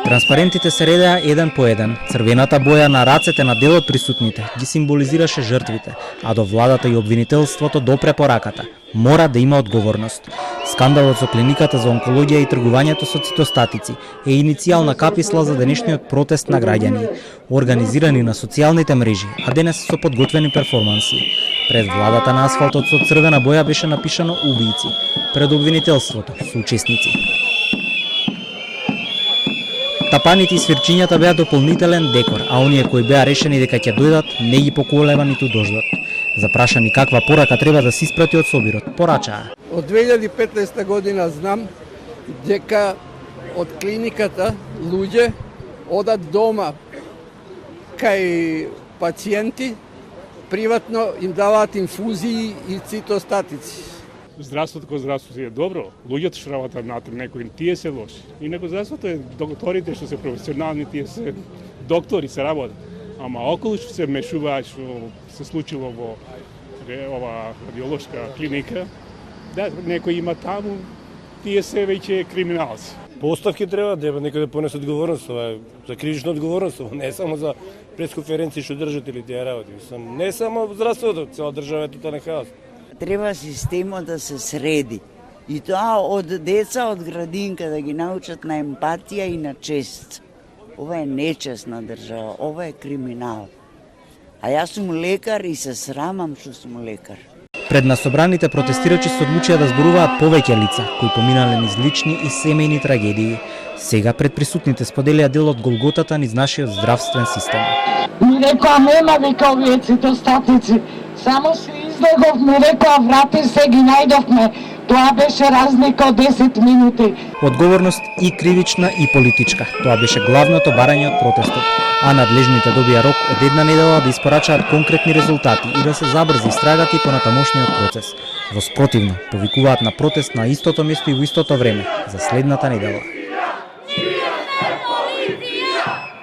Транспарентите се редеа еден по еден. Црвената боја на рацете на дел од присутните ги символизираше жртвите, а до владата и обвинителството допре пораката. Мора да има одговорност. Скандалот со клиниката за онкологија и тргувањето со цитостатици е иницијална каписла за денешниот протест на граѓани, организирани на социјалните мрежи, а денес со подготвени перформанси. Пред владата на асфалтот со црвена боја беше напишано убијци, пред обвинителството соучесници. Тапаните и свирчињата беа дополнителен декор, а оние кои беа решени дека ќе дојдат, не ги поколева ниту дождот. Запрашани каква порака треба да се испрати од собирот, порачаа. Од 2015 година знам дека од клиниката луѓе одат дома кај пациенти, приватно им даваат инфузии и цитостатици. Здравството кој здравството е добро, луѓето што работат натаму, некои тие се лоши. Инаку здравството е докторите што се професионални, тие се доктори се работат. Ама околу што се мешуваат, што се случило во ова радиолошка клиника, да, некои има таму, тие се веќе криминалци. Поставки треба некој да понесе одговорност, ова за крижна одговорност, не само за пресконференции што држат или тие работи. Не само здравството, цела држава е тотален хаос. Треба системот да се среди. И тоа од деца, од градинка, да ги научат на емпатија и на чест. Ова е нечестна држава, ова е криминал. А јас сум лекар и се срамам што сум лекар. Пред насобраните протестирачи се одлучија да зборуваат повеќе лица, кои поминале низ лични и семејни трагедии. Сега пред присутните споделија дел од голготата низ нашиот здравствен систем. Ми рекоа нема века овие цитостатици, само се излегов, ми рекоа врати се, ги најдовме. Тоа беше разлика од 10 минути. Одговорност и кривична и политичка. Тоа беше главното барање од протестот. А надлежните добија рок од една недела да испорачаат конкретни резултати и да се забрзи истрагата и понатамошниот процес. Во спротивно, повикуваат на протест на истото место и во истото време за следната недела.